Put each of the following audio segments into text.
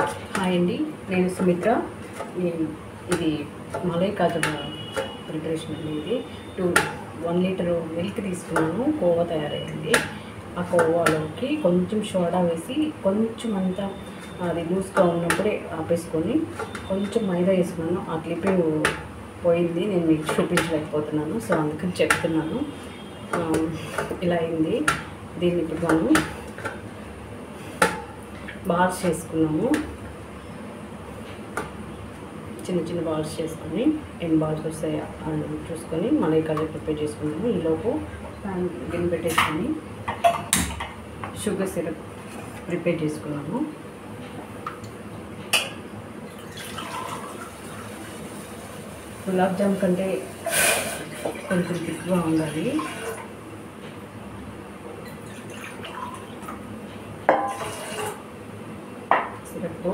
Hi అండి, నేను సుమిత్ర. ఇది మలై కాజు ప్రిపరేషన్ అండి. ఇది 1 లీటర్ మిల్క్ తీసుకున్నాను. కోవా తయారైంది. ఆ కోవాలోకి కొంచెం సోడా వేసి కొంచెం అంతా అది లూజ్గా ఉన్నప్పుడే ఆపేసుకొని కొంచెం మైదా వేసుకున్నాను. ఆ క్లిప్ పోయింది, నేను మీకు చూపించలేకపోతున్నాను. సో అందుకని చెప్తున్నాను. ఇలా అయింది. దీన్ని ఇప్పుడు మనం బాల్స్ చేసుకున్నాము. చిన్న చిన్న బాల్స్ చేసుకొని ఎన్ని బాల్స్ వస్తాయో అని చూసుకొని మలై కాజు ప్రిపేర్ చేసుకున్నాము. ఈలోపు ప్యాన్ గిన్నె పెట్టేసుకొని షుగర్ సిరప్ ప్రిపేర్ చేసుకున్నాము. గులాబ్ జామ్ కంటే కొంచెం థిక్గా ఉండాలి. సిరప్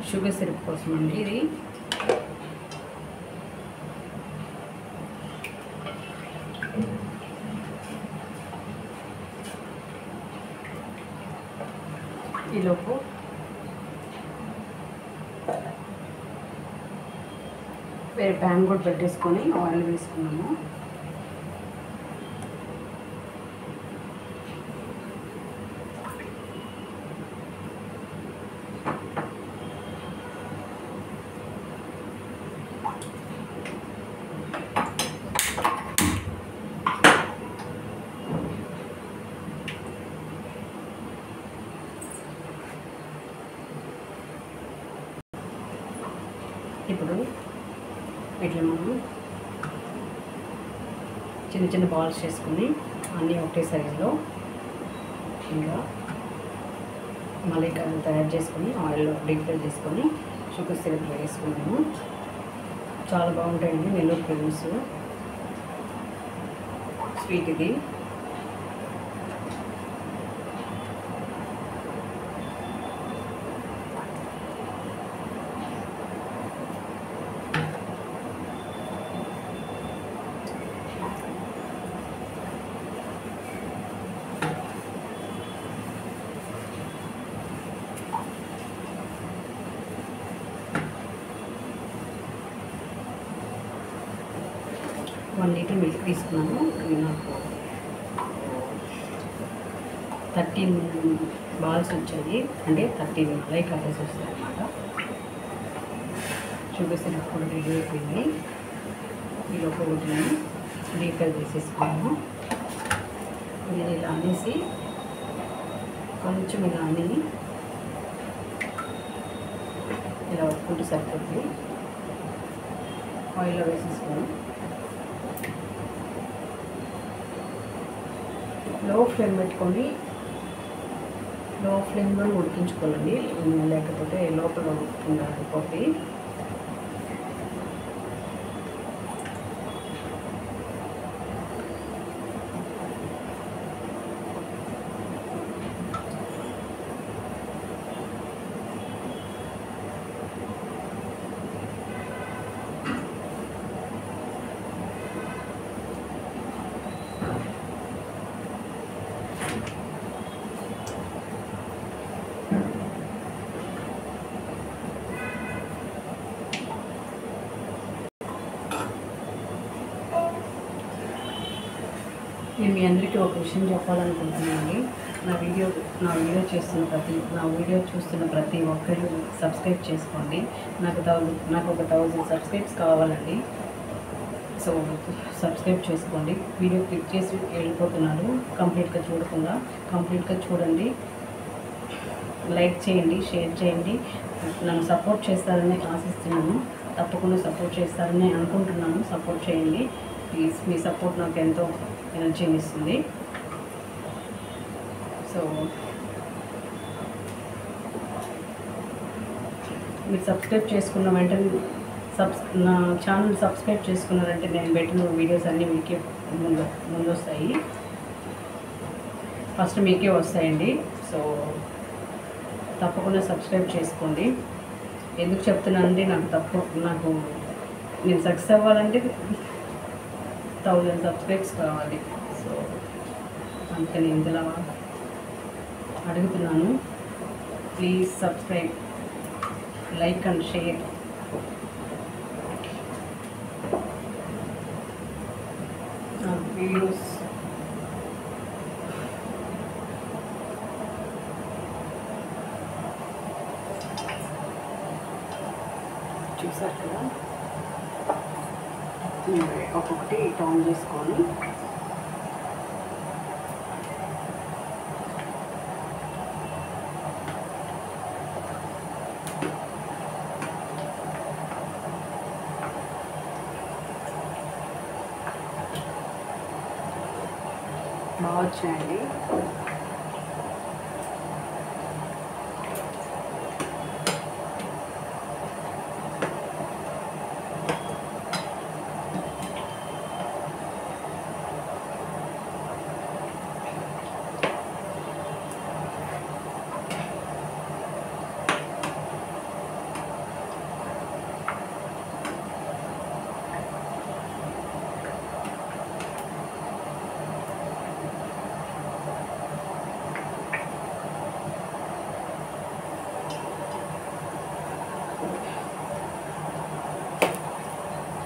షుగర్ సిరప్ కోసం అండి ఇది. ఈలోపు వేరే ప్యాన్ కూడా పెట్టేసుకొని ఆయిల్ వేసుకున్నాము. ఇప్పుడు ఇట్లా మనం చిన్న చిన్న బాల్స్ చేసుకుని అన్నీ ఒకటే సైజులో ఇంకా మలై కాజు తయారు చేసుకొని ఆయిల్లో డీప్ ఫ్రై చేసుకొని షుగర్ సిరప్ వేసుకున్నాము. చాలా బాగుంటాయండి నెల్లూరు ఫేమస్ స్వీట్ ఇది. వన్ లీటర్ మిల్క్ తీసుకున్నాను. నాకు 13 బాల్స్ వచ్చాయి, అంటే 13 మలై కాజెస్ వస్తాయి అన్నమాట. షుగర్ సిరప్ కూడా రెడీ అయిపోయింది. ఈలోపు వీటిని డీప్ ఫ్రై చేసేసుకున్నాము. ఇది ఇలా అనేసి కొంచెం ఇలా అని ఇలా ఒప్పుకుంటూ సరిపోతుంది. ఆయిల్లో వేసేసుకున్నాం. లో ఫ్లేమ్ పెట్టుకొని లో ఫ్లేమ్లో ఉడికించుకోవాలండి, లేకపోతే లోపల ఉడుకుతుంది కాఫీ. నేను మీ అందరికీ ఒక విషయం చెప్పాలనుకుంటున్నానండి. నా వీడియో చూస్తున్న ప్రతి ఒక్కరు సబ్స్క్రైబ్ చేసుకోండి. నాకు ఒక 1000 సబ్స్క్రైబ్స్ కావాలండి. సో సబ్స్క్రైబ్ చేసుకోండి. వీడియో క్లిక్ చేసి వెళ్ళిపోతున్నారు కంప్లీట్గా చూడకుండా. కంప్లీట్గా చూడండి, లైక్ చేయండి, షేర్ చేయండి. నన్ను సపోర్ట్ చేస్తారని ఆశిస్తున్నాను. తప్పకుండా సపోర్ట్ చేస్తారని అనుకుంటున్నాను. సపోర్ట్ చేయండి ప్లీజ్. మీ సపోర్ట్ నాకు ఎంతో ఎనర్జీని ఇస్తుంది. సో మీరు సబ్స్క్రైబ్ చేసుకున్న వెంటనే నా ఛానల్ సబ్స్క్రైబ్ చేసుకున్నారంటే నేను పెట్టిన వీడియోస్ అన్నీ మీకే ముందు వస్తాయి. ఫస్ట్ మీకే వస్తాయండి. సో తప్పకుండా సబ్స్క్రైబ్ చేసుకోండి. ఎందుకు చెప్తున్నానంటే నాకు నేను సక్సెస్ అవ్వాలంటే 1000 సబ్స్క్రైబ్స్ కావాలి. సో అందుకని ఇందులో అడుగుతున్నాను, please subscribe, like and share. నా వీడియోస్ చూసారు కదా, ఒక్కొక్కటి టర్న్ చేసుకొని బాగా వచ్చాయండి.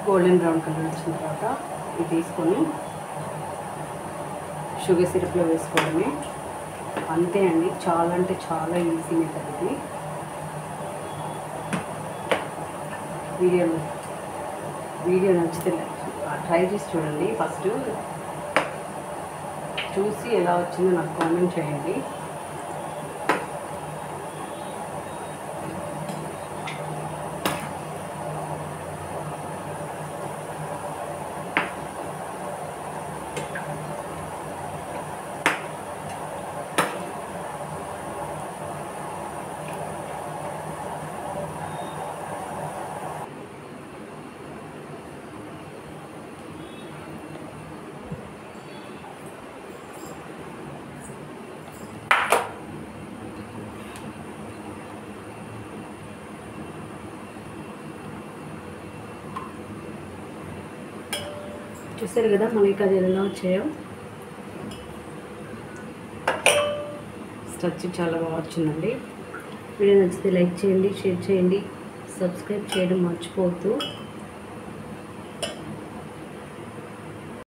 గోల్డెన్ బ్రౌన్ కలర్ వచ్చిన తర్వాత ఇది తీసుకొని షుగర్ సిరప్లో వేసుకోవడమే. అంతే అండి, చాలా అంటే చాలా ఈజీ మెథడ్ ఇది. వీడియో నచ్చితే ట్రై చేసి చూడండి. ఫస్ట్ చూసి ఎలా వచ్చిందో నాకు కామెంట్ చేయండి. చూసారు కదా మనకి అది ఎలా వచ్చాయో. స్ట్రక్చర్ చాలా బాగా వచ్చిందండి. వీడియో నచ్చితే లైక్ చేయండి, షేర్ చేయండి, సబ్స్క్రైబ్ చేయడం మర్చిపోవద్దు.